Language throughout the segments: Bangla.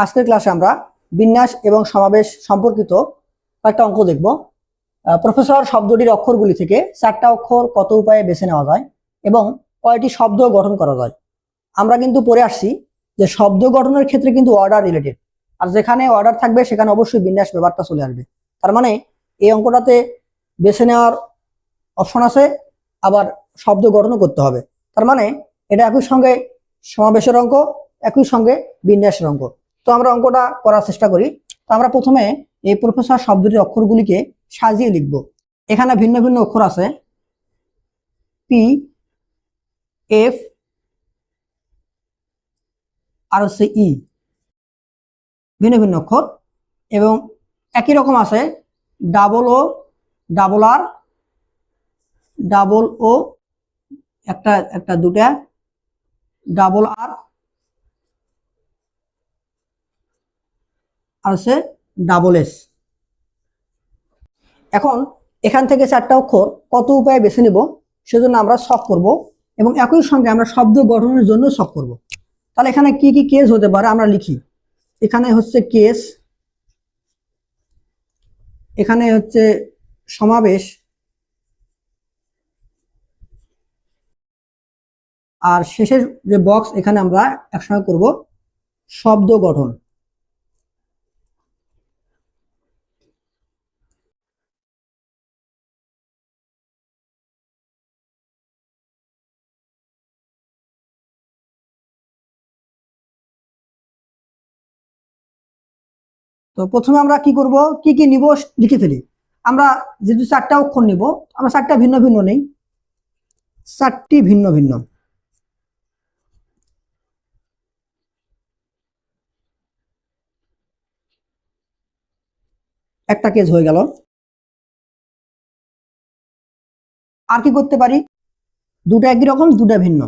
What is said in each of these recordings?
আজকের ক্লাসে আমরা বিন্যাস এবং সমাবেশ সম্পর্কিত কয়েকটা অঙ্ক দেখব। প্রফেসর শব্দটির অক্ষরগুলি থেকে 4টা অক্ষর কত উপায়ে বেছে নেওয়া যায় এবং কয়টি শব্দ গঠন করা যায়। আমরা কিন্তু পড়ে আসছি যে শব্দ গঠনের ক্ষেত্রে কিন্তু অর্ডার রিলেটেড, আর যেখানে অর্ডার থাকবে সেখানে অবশ্যই বিন্যাস ব্যাপারটা চলে আসবে। তার মানে এই অঙ্কটাতে বেছে নেওয়ার অপশন আছে, আবার শব্দ গঠনও করতে হবে। তার মানে এটা একই সঙ্গে সমাবেশের অঙ্ক, একই সঙ্গে বিন্যাসের অঙ্ক। তো আমরা অঙ্কটা করার চেষ্টা করি। তো আমরা প্রথমে এই প্রফেসর শব্দটির অক্ষরগুলিকে সাজিয়ে লিখব। এখানে ভিন্ন ভিন্ন অক্ষর আছে, পি, এফ আর হচ্ছে ই, ভিন্ন ভিন্ন অক্ষর, এবং একই রকম আছে ডাবল ও, ডাবল আর, ডাবল ও, একটা একটা দুটা, ডাবল আর আছে ডাবল এস। এখন এখান থেকে 4টা অক্ষর কত উপায়ে বেছে নিব সেজন্য আমরা সলভ করব, এবং একই সঙ্গে আমরা শব্দ গঠনের জন্য সলভ করব। তাহলে এখানে কি কি কেস হতে পারে আমরা লিখি। এখানে হচ্ছে কেস, এখানে হচ্ছে সমাবেশ, আর শেষের যে বক্স এখানে আমরা একসঙ্গে করব শব্দ গঠন। তো প্রথমে আমরা কি করব, কি কি নিব লিখে ফেলি। আমরা যেহেতু 4টা অক্ষর নিব, আমরা 4টা ভিন্ন ভিন্ন নেই, 4টি ভিন্ন ভিন্ন। একটা কেস হয়ে গেল। আর কি করতে পারি, দুটো একই রকম, দুটো ভিন্ন,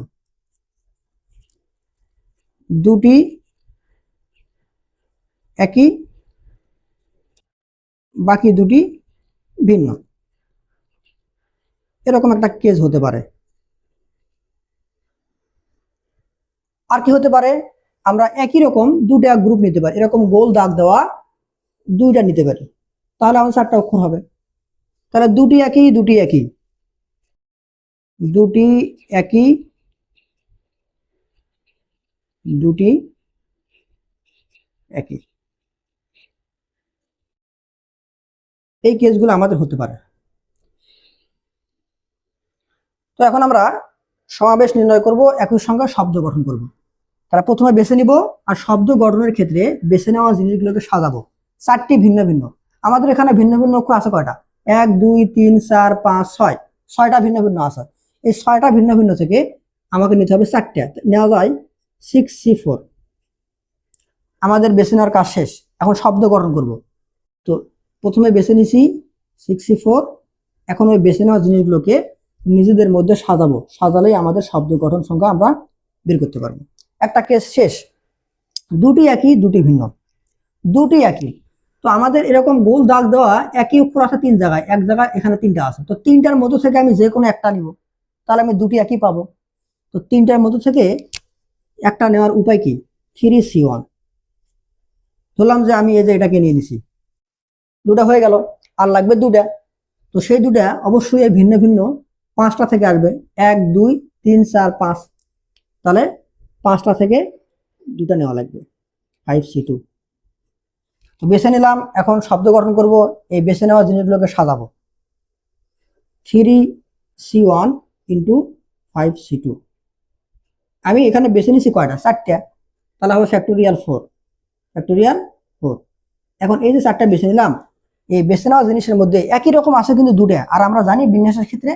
দুটি একই, বাকি দুটি ভিন্ন, এরকম একটা কেস হতে পারে। আর কি হতে পারে, আমরা একই রকম দুটা গ্রুপ নিতে পারি, এরকম গোল দাগ দেওয়া দুইটা নিতে পারি, তাহলে আমার 4টা অক্ষর হবে। তাহলে দুটি একই, দুটি একই, দুটি একই, দুটি একই, এই কেসগুলো আমাদের হতে পারে। তো এখন আমরা সমাবেশ নির্ণয় করব, একই সঙ্গে শব্দ গঠন করব। তারা প্রথমে বেছে নিব, আর শব্দ গঠনের ক্ষেত্রে বেছে নেওয়া জিনিসগুলোকে সাজাবো। 4টি ভিন্ন ভিন্ন, আমাদের এখানে ভিন্ন ভিন্ন অক্ষর আছে কয়টা, 1 2 3 4 5 6, 6টা ভিন্ন ভিন্ন আছে। এই 6টা ভিন্ন ভিন্ন থেকে আমাকে নিতে হবে 4টা, নেওয়া যায় 6C4। আমাদের বেছে নেওয়ার কাজ শেষ, এখন শব্দ গঠন করব। তো প্রথমে বেছে নিছি 6C4, এখন ওই বেছে নেওয়া জিনিসগুলোকে নিজেদের মধ্যে সাজাবো, সাজালেই আমাদের শব্দ গঠন সংখ্যা আমরা বের করতে পারবো। একটা কেস শেষ, দুটি একই, দুটি ভিন্ন, দুটি একই। তো আমাদের এরকম গোল দাগ দেওয়া একই অক্ষর আছে 3 জায়গায়, এক জায়গায় এখানে 3টা আছে। তো 3টার মধ্য থেকে আমি যে কোনো একটা নিব, তাহলে আমি দুটি একই পাবো। তো 3টার মধ্য থেকে একটা নেওয়ার উপায় কি, 3C1। ধরলাম যে আমি এই যে এটাকে নিয়ে নিছি, দুটা হয়ে গেল, আর লাগবে দুটা। তো সেই দুটা অবশ্যই ভিন্ন ভিন্ন 5টা থেকে আসবে, 1 2 3 4 5, তাহলে 5টা থেকে দুটা নেওয়া লাগবে, 5C2। তো বেছে নিলাম, এখন শব্দ গঠন করব। এই বেছে নেওয়া জিনিসগুলোকে সাজাবো, 3C1 ইন্টু 5C2। আমি এখানে বেছে নিছি কয়টা, 4টা, তাহলে হবে ফ্যাক্টোরিয়াল 4, ফ্যাক্টোরিয়াল 4। এখন এই যে 4টা বেছে নিলাম, এই বেছে নেওয়া জিনিসের মধ্যে একই রকম আছে কিন্তু দুটা, আর আমরা জানি বিন্যাসের ক্ষেত্রে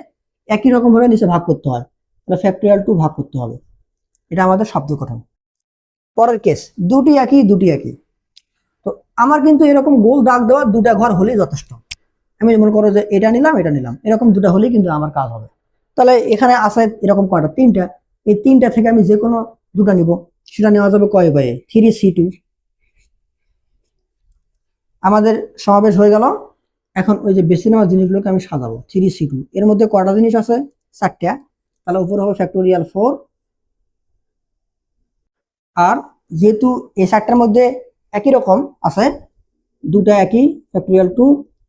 একই রকম ভাবে নিচে ভাগ করতে হয়, তাহলে ফ্যাক্টোরিয়াল 2 ভাগ করতে হবে। এটা আমাদের শব্দ গঠন। পরের কেস, দুটি একই, দুটি একই। তো আমার কিন্তু এরকম গোল দাগ দেওয়া দুটা ঘর হলেই যথেষ্ট। আমি মনে করো যে এটা নিলাম, এটা নিলাম, এরকম দুটা হলেই কিন্তু আমার কাজ হবে। তাহলে এখানে আছে এরকম কয়টা, 3টা। এই 3টা থেকে আমি যে কোনো দুটা নিব, সেটা নেওয়া যাবে কয় উপায়ে, 3C2। আমাদের সমাবেশ হয়ে গেল। এখন ওই যে বেছে নেওয়া জিনিসগুলোকে আমি সাজাবো, 3C2। এর মধ্যে কয়টা জিনিস আছে, 4টা, তাহলে উপর হবে ফ্যাক্টোরিয়াল 4। আর যেহেতু এই 4টার মধ্যে একই রকম আছে, দুটা একই ফ্যাক্টরিয়াল 2,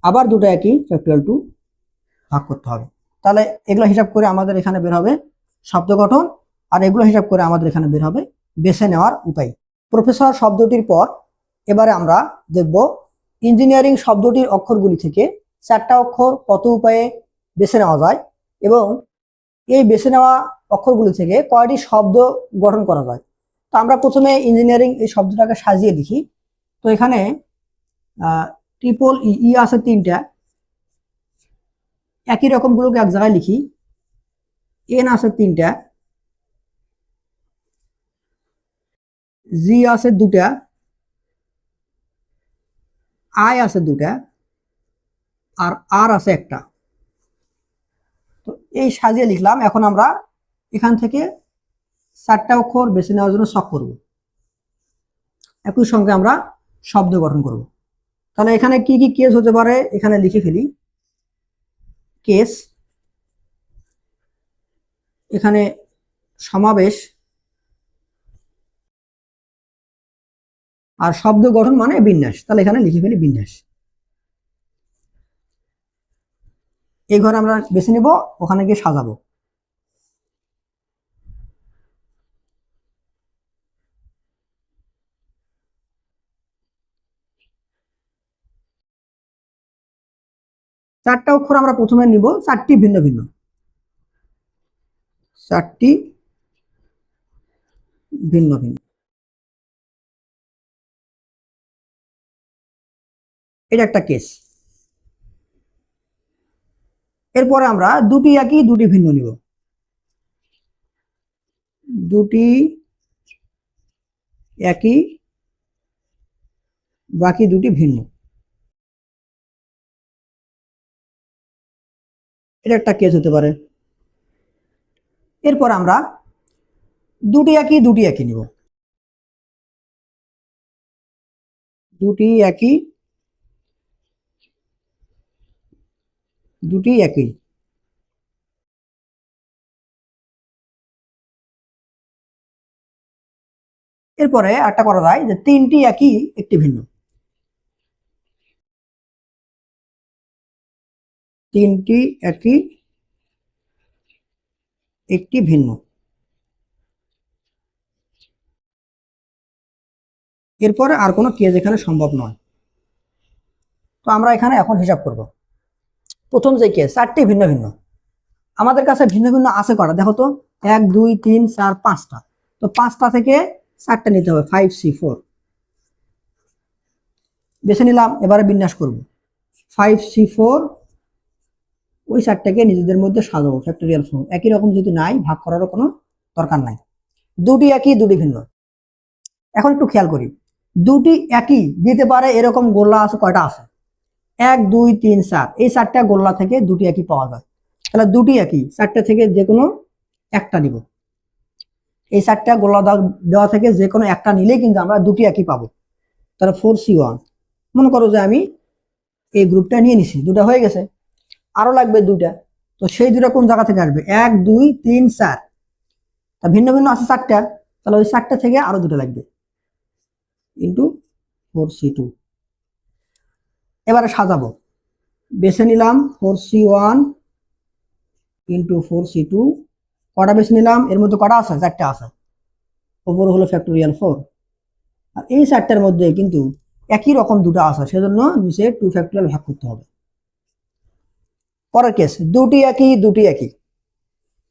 আবার দুটা একই ফ্যাক্টরিয়াল 2 ভাগ করতে হবে। তাহলে এগুলো হিসাব করে আমাদের এখানে বের হবে শব্দ গঠন, আর এগুলো হিসাব করে আমাদের এখানে বের হবে বেছে নেওয়ার উপায়। প্রফেসর শব্দটির পর এবারে আমরা দেখব ইঞ্জিনিয়ারিং শব্দটির অক্ষরগুলি থেকে 4টা অক্ষর কত উপায়ে বেছে নেওয়া যায় এবং এই বেছে নেওয়া অক্ষরগুলি থেকে কয়টি শব্দ গঠন করা যায়। তো আমরা প্রথমে ইঞ্জিনিয়ারিং এই শব্দটাকে সাজিয়ে লিখি। তো এখানে ট্রিপল ই আছে 3টা, একই রকম গুলোকে এক জায়গায় লিখি। এন আছে 3টা, জি আছে 2টা, আই আছে 2টা, আর আর আছে 1টা। তো এই সাজিয়ে লিখলাম। এখন আমরা এখান থেকে 4টা অক্ষর বেছে নেওয়ার জন্য শখ করব, একই সঙ্গে আমরা শব্দ গঠন করব। তাহলে এখানে কি কি কেস হতে পারে এখানে লিখে ফেলি। কেস, এখানে সমাবেশ, আর শব্দ গঠন মানে বিন্যাস। তাহলে এখানে লিখে ফেলি বিন্যাস। এই ঘরে আমরা বেছে নিব, ওখানে গিয়ে সাজাবো। চারটা অক্ষর আমরা প্রথমে নিব, 4টি ভিন্ন ভিন্ন, 4টি ভিন্ন ভিন্ন। এটা একটা কেস। এরপরে আমরা দুটি একই দুটি ভিন্ন নিব, দুটি একই বাকি দুটি ভিন্ন। এটা একটা কেস হতে পারে। এরপর আমরা দুটি একই দুটি একই নিব, দুটি একই দুটি একই। এরপরে একটা করা যায় যে 3টি একই একটি ভিন্ন, 3টি একই একটি ভিন্ন। এরপরে আর কোনো কেস এখানে সম্ভব নয়। তো আমরা এখানে এখন হিসাব করব। প্রথম যে কেস 4টি ভিন্ন ভিন্ন, আমাদের কাছে ভিন্ন ভিন্ন আছে কটা দেখো তো, 1 2 3 4 5টা। তো 5টা থেকে 4টা নিতে হবে, 5C4 বেছে নিলাম। এবারে বিন্যাস করব, 5C4 ওই 4টাকে নিজেদের মধ্যে সাজাবো ফ্যাক্টরিয়াল ফর্ম। একই রকম যদি নাই, ভাগ করারও কোনো দরকার নাই। দুটি একই দুটি ভিন্ন। এখন একটু খেয়াল করি, দুটি একই দিতে পারে এরকম গোল্লা আছে কয়টা আছে, 1 2 3 4। এই 4টা গোল্লা থেকে দুটি একই পাওয়া যায়। তাহলে দুটি একই 4টা থেকে যে কোনো একটা নিব। এই 4টা গোল্লা দেওয়া থেকে যে কোনো একটা নিলেই কিন্তু আমরা দুটি একই পাবো। তাহলে 4C1। মনে করো যে আমি এই গ্রুপটা নিয়ে নিছি, দুটা হয়ে গেছে, আরো লাগবে দুটা। তো সেই দুটা কোন জায়গা থেকে আসবে, 1 2 3 4। তা ভিন্ন ভিন্ন আছে 4টা, তাহলে ওই 4টা থেকে আরো দুটো লাগবে, ইন্টু 4C2। এবারে সাজাবো, বেছে নিলাম 4C1 ইন্টু 4C2। কটা বেছে নিলাম, এর মধ্যে কটা আছে, 4টা আছে, ওপরে হলো ফ্যাক্টোরিয়াল 4। আর এই 4টার মধ্যে কিন্তু একই রকম দুটো আছে, সেজন্য নিচে 2 ফ্যাক্টোরিয়াল ভাগ করতে হবে। পরের কেস, দুটি একই দুটি একই,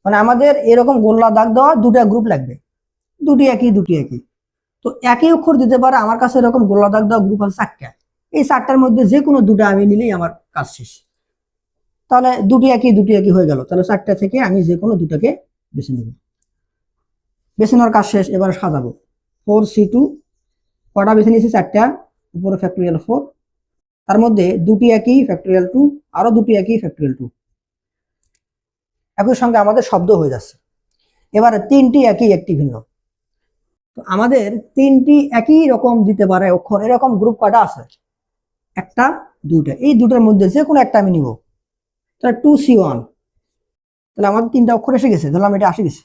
মানে আমাদের এরকম গোল্লা দাগ দেওয়া দুটা গ্রুপ লাগবে, দুটি একই দুটি একই। তো একই অক্ষর দিতে পারে, আমার কাছে এরকম গোল্লা দাগ দেওয়া গ্রুপ আছে 4টা। এই 4টার মধ্যে যে কোনো দুটো আমি নিলেই আমার কাজ শেষ। তাহলে দুটি একই হয়ে গেল। তাহলে 4টা থেকে আমি যে কোনো দুটাকে বেছে নেব, বেছে নেওয়ার কাজ শেষ। এবার সাজাবো, 4C2 কটা বেছে নিয়েছি, 4টা, উপরে ফ্যাক্টোরিয়াল 4, তার মধ্যে দুটি একই ফ্যাক্টোরিয়াল 2, আরো দুটি একই ফ্যাক্টোরিয়াল 2। একই সঙ্গে আমাদের শব্দ হয়ে যাচ্ছে। এবারে 3টি একই একটি ভিন্ন। তো আমাদের 3টি একই রকম দিতে পারে অক্ষর, এরকম গ্রুপ কটা আছে, একটা দুইটা। এই দুটোর মধ্যে যে কোনো একটা আমি নিব। তাহলে 2C1, তাহলে আমাদের 3টা অক্ষর এসে গেছে, ধরলাম এটা আসে গেছে।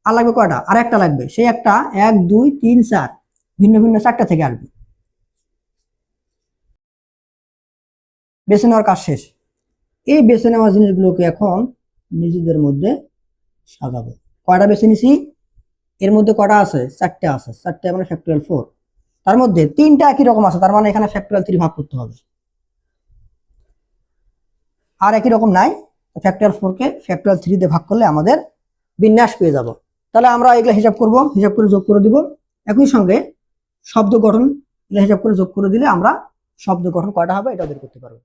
আর লাগবে কয়টা, আর একটা লাগবে, সেই একটা 1 2 3 4 ভিন্ন ভিন্ন 4টা থেকে আসবে। বেছে নেওয়ার কাজ শেষ। এই বেছে নেওয়া জিনিসগুলোকে এখন নিজেদের মধ্যে সাজাবো। কয়টা বেছে নিছি? এর মধ্যে কটা আছে? 4টে আছে। 4টে মানে ফ্যাক্টরিয়াল 4। তার মধ্যে 3টা একই রকম আছে, তার মানে এখানে ফ্যাক্টরিয়াল 3 ভাগ করতে হবে। আর একই রকম নাই, ফ্যাক্টরিয়াল 4 কে ফ্যাক্টরিয়াল 3 দিয়ে ভাগ করলে আমাদের বিন্যাস পেয়ে যাব। তাহলে আমরা এগুলো হিসাব করব, হিসাব করে যোগ করে দিব। একই সঙ্গে শব্দ গঠন এগুলো হিসাব করে যোগ করে দিলে আমরা শব্দ গঠন কয়টা হবে এটা বের করতে পারবো।